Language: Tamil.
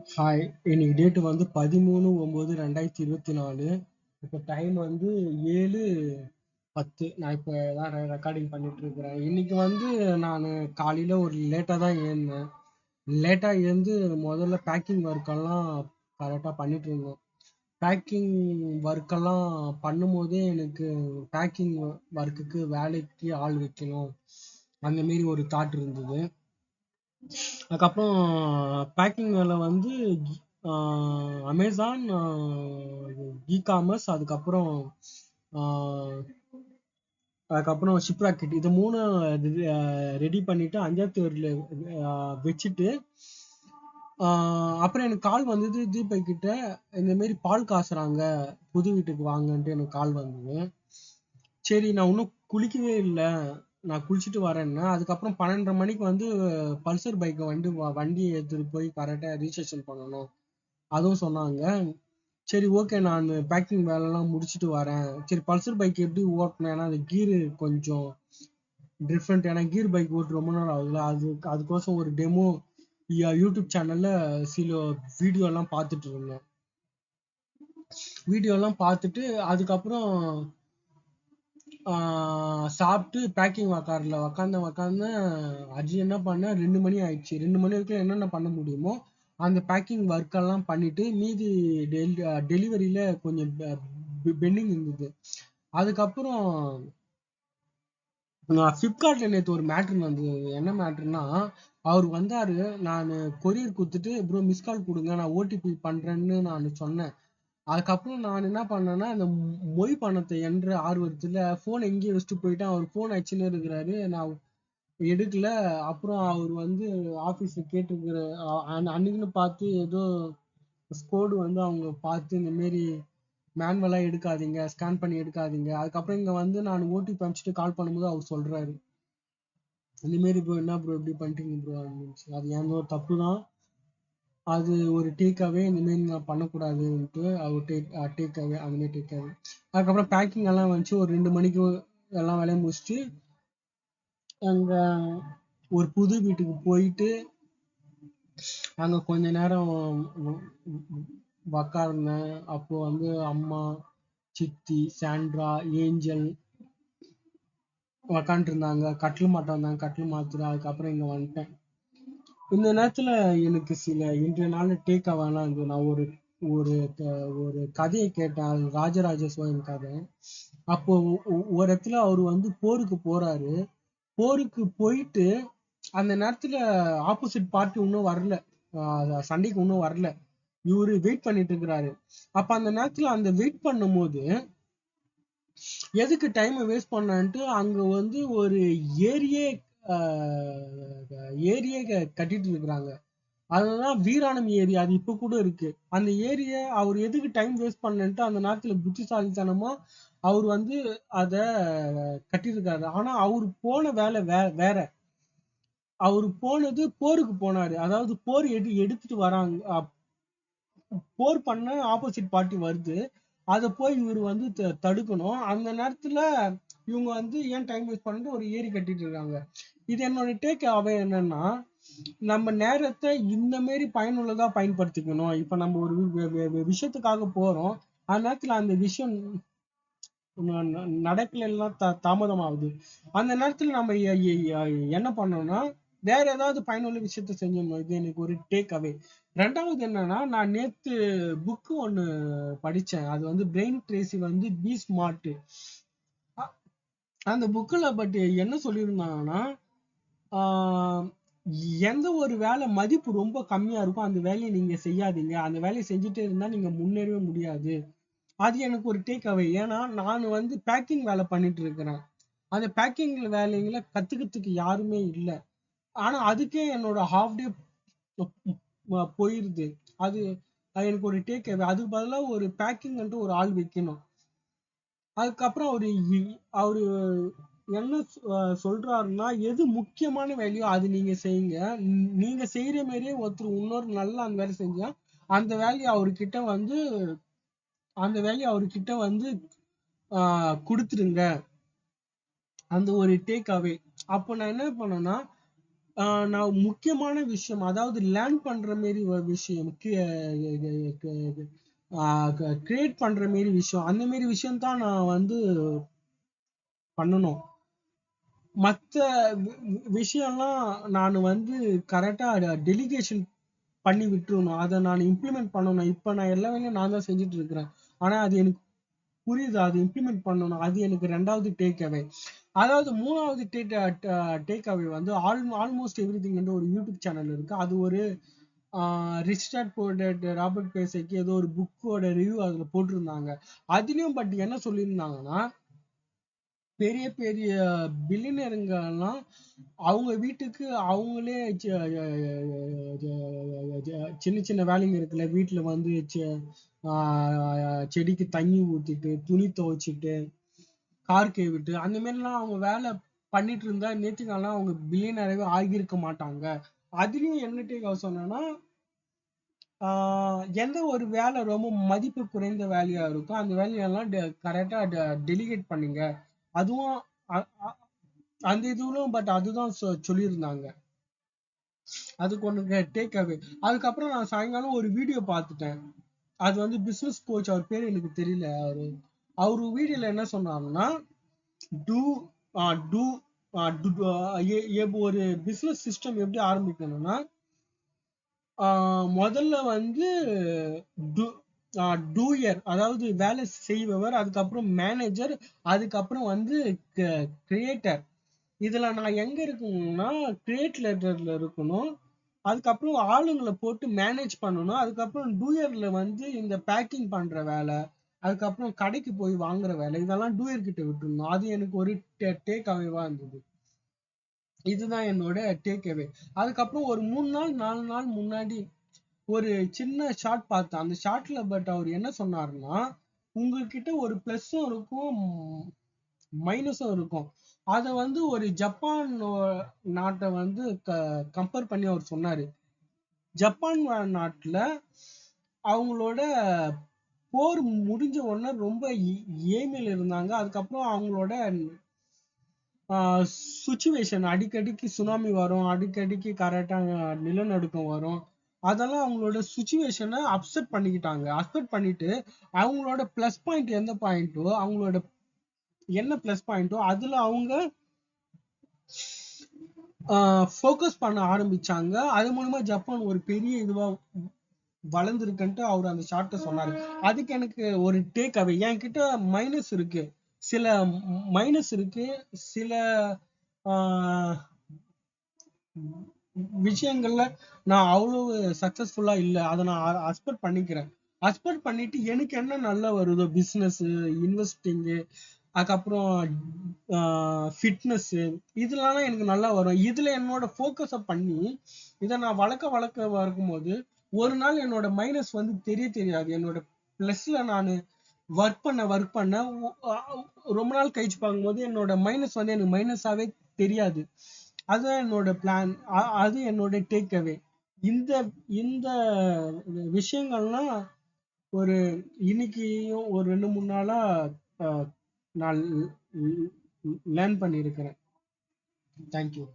ஹாய், இன்னைக்கு டேட் வந்து 13/9/2024. இப்போ டைம் வந்து 7:10. நான் இப்போ தான் ரெக்கார்டிங் பண்ணிட்டு இருக்கிறேன். இன்னைக்கு வந்து நான் காலையில ஒரு லேட்டாக தான் எழுந்தேன். லேட்டாக எழுந்து முதல்ல பேக்கிங் ஒர்க்கெல்லாம் கரெக்டாக பண்ணிட்டு இருந்தேன். பேக்கிங் ஒர்க்கெல்லாம் பண்ணும்போதே எனக்கு பேக்கிங் ஒர்க்குக்கு வேலைக்கு ஆள் வைக்கணும் அந்த மாரி ஒரு தாட் இருந்தது. அதுக்கப்புறம் பேக்கிங் வேலை வந்து அமேசான், இ-காமர்ஸ், அதுக்கப்புறம் ஷிப்ராக்கெட், இது மூணு ரெடி பண்ணிட்டு அஞ்சாத்தூர்ல வச்சுட்டு அப்புறம் எனக்கு கால் வந்தது தீபக் கிட்ட. இந்த மாரி பால் காசுறாங்க, புது வீட்டுக்கு வாங்கன்ட்டு எனக்கு கால் வந்தது. சரி, நான் இன்னும் குளிக்கவே இல்லை, நான் குளிச்சுட்டு வரேன்னா. அதுக்கப்புறம் 12:30 மணிக்கு வந்து பல்சர் பைக்கை வந்து வண்டியை எடுத்துட்டு போய் கரெக்டாக ரிஜிஸ்ட்ரேஷன் பண்ணணும் அதுவும் சொன்னாங்க. சரி, ஓகே, நான் பேக்கிங் வேலைலாம் முடிச்சுட்டு வரேன். சரி, பல்சர் பைக் எப்படி ஓட்டணும், ஏன்னா அது கீரு கொஞ்சம் டிஃப்ரெண்ட், ஏன்னா கீர் பைக் ஓட்டு ரொம்ப நாள் ஆகுதுல. அதுக்கோசம் ஒரு டெமோ யூடியூப் சேனல்ல சில வீடியோலாம் பார்த்துட்டு இருந்தேன். வீடியோலாம் பார்த்துட்டு அதுக்கப்புறம் சாப்பிட்டு பேக்கிங் காரில் உக்காந்து அஜி என்ன பண்ணேன், 2 மணி ஆயிடுச்சு. 2 மணி வரைக்கும் என்னென்ன பண்ண முடியுமோ அந்த பேக்கிங் ஒர்க்கெல்லாம் பண்ணிட்டு மீதி டெலிவரியில கொஞ்சம் பெண்டிங் இருந்தது. அதுக்கப்புறம் ஃப்ளிப்கார்ட்ல நேற்று ஒரு மேட்ரு வந்தது. என்ன மேட்ருன்னா, அவர் வந்தாரு. நான் கொரியர் கொடுத்துட்டு ப்ரோ மிஸ் கால் கொடுங்க, நான் ஓடிபி பண்றேன்னு நான் சொன்னேன். அதுக்கப்புறம் நான் என்ன பண்ணேன்னா, அந்த மொய் பணத்தை என்ற ஆர்வத்தில் ஃபோன் எங்கேயே வச்சுட்டு போயிட்டேன். அவர் ஃபோன் அடிச்சுன்னு இருக்கிறாரு, நான் எடுக்கல. அப்புறம் அவர் வந்து ஆஃபீஸில் கேட்டுருக்கிற அன்னைக்குன்னு பார்த்து ஏதோ ஸ்கோடு வந்து அவங்க பார்த்து இந்த மாரி மேனுவலாக எடுக்காதீங்க, ஸ்கேன் பண்ணி எடுக்காதீங்க. அதுக்கப்புறம் இங்கே வந்து நான் ஓடிபி அனுப்பிச்சிட்டு கால் பண்ணும்போது அவர் சொல்கிறாரு, இந்த மாரி ப்ரோ, என்ன ப்ரோ இப்படி பண்ணிட்டீங்க ப்ரோ அப்படின்னு. அது எந்த ஒரு தப்பு தான், அது ஒரு டேக்காவே இந்த மாரி நான் பண்ணக்கூடாதுன்ட்டு அவர் டேக்காவே அந்த மாரி டேக்காவே. அதுக்கப்புறம் பேக்கிங் எல்லாம் வந்துச்சு. ஒரு 2 மணிக்கு எல்லாம் வேலையை முடிச்சுட்டு அங்கே ஒரு புது வீட்டுக்கு போயிட்டு அங்கே கொஞ்ச நேரம் உக்கார்ந்தேன். அப்போ வந்து அம்மா, சித்தி, சாண்ட்ரா, ஏஞ்சல் உக்காந்துட்டு இருந்தாங்க. கட்டில் மாட்ட வந்தாங்க, கட்டில் மாத்துறேன். அதுக்கப்புறம் இங்கே வந்துட்டேன். இந்த நேரத்துல எனக்கு சில இன்றைய நாள் டேக் ஆகலாம் இருந்தது. நான் ஒரு ஒரு ஒரு கதையை கேட்டேன், அது ராஜராஜ சோழன் கதை. அப்போ ஒரு இடத்துல அவர் வந்து போருக்கு போறாரு. போருக்கு போயிட்டு அந்த நேரத்துல ஆப்போசிட் பார்ட்டி இன்னும் வரல, சண்டைக்கு இன்னும் வரல. இவரு வெயிட் பண்ணிட்டு இருக்கிறாரு. அப்ப அந்த நேரத்துல அந்த வெயிட் பண்ணும்போது எதுக்கு டைமை வேஸ்ட் பண்ணான்ட்டு அங்க வந்து ஒரு ஏரியே ஏரியே கட்டிட்டு இருக்கிறாங்க. அதுதான் வீராணம் ஏரி, அது இப்ப கூட இருக்கு. அந்த ஏரிய அவர் எதுக்கு டைம் வேஸ்ட் பண்ணன்ட்டு அந்த நேரத்துல புத்திசாலித்தனமா அவர் வந்து அத கட்டியிருக்காரு. ஆனா அவரு போன வேலை வேற. அவரு போனது போருக்கு போனாரு. அதாவது போர் எடுத்துட்டு வராங்க, போர் பண்ண ஆப்போசிட் பார்ட்டி வருது. அதை போய் இவர் வந்து தடுக்கணும். அந்த நேரத்துல இவங்க வந்து ஏன் டைம் வேஸ்ட் பண்ணிட்டு ஒரு ஏரி கட்டிட்டு இருக்காங்க. இது என்னோட டேக் அவே என்னன்னா, நம்ம நேரத்தை இந்த மாரி பயனுள்ளதா பயன்படுத்திக்கணும். இப்ப நம்ம ஒரு விஷயத்துக்காக போறோம், அந்த நேரத்துல அந்த விஷயம் நடக்கல, தாமதம் ஆகுது. அந்த நேரத்துல நம்ம என்ன பண்ணோம்னா வேற ஏதாவது பயனுள்ள விஷயத்த செஞ்சிடணும். இது எனக்கு ஒரு டேக் அவே. ரெண்டாவது என்னன்னா, நான் நேத்து புக்கு ஒண்ணு படிச்சேன். அது வந்து பிரெயின் ட்ரேசி வந்து பி ஸ்மார்ட். அந்த புக்ல பட் என்ன சொல்லியிருந்தாங்கன்னா, எந்த ஒரு வேலை மதிப்பு ரொம்ப கம்மியா இருக்கும் அந்த வேலையை நீங்க செய்யாதீங்க, அந்த வேலையை செஞ்சுட்டே இருந்தா நீங்க முன்னேறவே முடியாது. அது எனக்கு ஒரு டேக் அவே. ஏன்னா நான் வந்து பேக்கிங் வேலை பண்ணிட்டு இருக்கிறேன். அந்த பேக்கிங் வேலைகளை கத்துக்கிறதுக்கு யாருமே இல்லை. ஆனா அதுக்கே என்னோட ஹாஃப் டே போயிருது. அது எனக்கு ஒரு டேக் அவே. அதுக்கு பதிலாக ஒரு பேக்கிங் ஒரு ஆள் வைக்கணும். அதுக்கப்புறம் அவரு என்ன சொல்றாருன்னா, எது முக்கியமான வேலையோ அது நீங்க செய்யுங்க. நீங்க செய்யற மாதிரியே ஒருத்தர் இன்னொரு நல்லா அந்த வேலை செஞ்சா அந்த வேலையை அவர்கிட்ட வந்து கொடுத்துருங்க. அந்த ஒரு டேக் அவே. அப்போ நான் என்ன பண்ணேன்னா, நான் முக்கியமான விஷயம், அதாவது லேர்ன் பண்ற மாரி ஒரு விஷயம், கிரியேட் பண்ற மாரி விஷயம், அந்த மாரி விஷயம் தான் நான் வந்து பண்ணணும். மத்த விஷயம்லாம் நான் வந்து கரெக்டா டெலிகேஷன் பண்ணி விட்டுறணும். அதை நான் இம்ப்ளிமெண்ட் பண்ணணும். இப்ப நான் எல்லா வேலையும் நான் தான் செஞ்சுட்டு இருக்கிறேன். ஆனா அது எனக்கு புரியுது, அது இம்ப்ளிமெண்ட் பண்ணணும். அது எனக்கு 2வது டேக் அவே. அதாவது 3வது டேக் அவே வந்து ஆல்மோஸ்ட் எவ்ரிதிங் என்ற ஒரு யூடியூப் சேனல் இருக்கு. அது ஒரு rich dad poor dad Robert பேசைக்கு ஏதோ ஒரு புக்கோட ரிவ்யூ அதுல போட்டிருந்தாங்க. அதுலயும் பட் என்ன சொல்லியிருந்தாங்கன்னா, பெரிய பெரிய பில்லியனருங்கெல்லாம் அவங்க வீட்டுக்கு அவங்களே சின்ன சின்ன வேலைங்க இருக்குல்ல, வீட்டுல வந்து செடிக்கு தண்ணி ஊத்திட்டு, துணி துவைச்சிட்டு, கார் கழுவிட்டு, அந்த மாதிரிலாம் அவங்க வேலை பண்ணிட்டு இருந்தா நேத்துக்கெல்லாம் அவங்க பில்லியனராகவே ஆகியிருக்க மாட்டாங்க. அதுலயும் என்ன சொன்னேன்னா, எந்த ஒரு வேலை ரொம்ப மதிப்பு குறைந்த வேலையா இருக்கோ அந்த வேலையெல்லாம் கரெக்டா டெலிகேட் பண்ணுங்க. அதுவும் அந்த இதுவும் பட் அதுதான் சொல்லியிருந்தாங்க. அதுக்கு ஒண்ணு டேக் அவே. அதுக்கப்புறம் நான் சாயங்காலம் ஒரு வீடியோ பார்த்துட்டேன். அது வந்து பிசினஸ் கோச், அவர் பேர் எனக்கு தெரியல. அவரு வீடியோல என்ன சொன்னாருன்னா, டூ டூ ஒரு பிசினஸ் சிஸ்டம் எப்படி ஆரம்பிக்கணும்னா, முதல்ல வந்து டூயர், அதாவது வேலை செய்பவர், அதுக்கப்புறம் மேனேஜர், அதுக்கப்புறம் வந்து கிரியேட்டர். இதுல நான் எங்க இருக்கணும்னா கிரியேட் லெட்டர்ல இருக்கணும். அதுக்கப்புறம் ஆளுங்களை போட்டு மேனேஜ் பண்ணணும். அதுக்கப்புறம் டூயர்ல வந்து இந்த பேக்கிங் பண்ற வேலை, அதுக்கப்புறம் கடைக்கு போய் வாங்குற வேலை, இதெல்லாம் டூயர் கிட்ட விட்டுருணும். அது எனக்கு ஒரு டேக் அவேவா இருந்தது. இதுதான் என்னோட டேக் அவே. அதுக்கப்புறம் ஒரு 3 நாள் 4 நாள் முன்னாடி ஒரு சின்ன ஷார்ட் பார்த்தேன். அந்த ஷார்ட்ல பட் அவர் என்ன சொன்னாருன்னா, உங்ககிட்ட ஒரு பிளஸும் இருக்கும், மைனஸும் இருக்கும். அத வந்து ஒரு ஜப்பான் நாட்டை வந்து கம்பேர் பண்ணி அவர் சொன்னாரு. ஜப்பான் நாட்டுல அவங்களோட போர் முடிஞ்ச உடனே ரொம்ப ஏழ்மையில இருந்தாங்க. அதுக்கப்புறம் அவங்களோட சுச்சுவேஷன், அடிக்கடிக்கு சுனாமி வரும், அடிக்கடிக்கு கரெக்டா நிலநடுக்கம் வரும். அதெல்லாம் அவங்களோட சுச்சுவேஷனை அப்செட் பண்ணிக்கிட்டாங்க. அப்செட் பண்ணிட்டு அவங்களோட பிளஸ் பாயிண்ட் எந்த பாயிண்டோ, அவங்களோட என்ன பிளஸ் பாயிண்டோ அதுல அவங்க ஃபோக்கஸ் பண்ண ஆரம்பிச்சாங்க. அது மூலமா ஜப்பான் ஒரு பெரிய இதுவா வளர்ந்துருக்குன்ட்டு அவர் அந்த ஷார்ட்டை சொன்னாரு. அதுக்கு எனக்கு ஒரு டேக் அவே. என்கிட்ட மைனஸ் இருக்கு, சில மைனஸ் இருக்கு, சில விஷயங்கள்ல நான் அவ்வளவு சக்சஸ்ஃபுல்லா இல்லை. அதை நான் அக்செப்ட் பண்ணிக்கிறேன். அக்செப்ட் பண்ணிட்டு எனக்கு என்ன நல்லா வருதோ, பிசினஸ், இன்வெஸ்டிங்கு, அதுக்கப்புறம் ஃபிட்னஸ், இதுலாம் எனக்கு நல்லா வரும். இதுல என்னோட ஃபோக்கஸை பண்ணி இதை நான் வளர்க்க வரும்போது ஒரு நாள் என்னோட மைனஸ் வந்து தெரியாது. என்னோட பிளஸ்ல நான் ஒர்க் பண்ண ரொம்ப நாள் கழிச்சு பார்க்கும்போது என்னோட மைனஸ் வந்து எனக்கு மைனஸாவே தெரியாது. அதுதான் என்னோட பிளான். அது என்னோட டேக் அவே. இந்த இந்த விஷயங்கள்லாம் ஒரு இன்னைக்கும் ஒரு 2-3 நாளா நான் லேர்ன் பண்ணியிருக்கிறேன். தேங்க்யூ.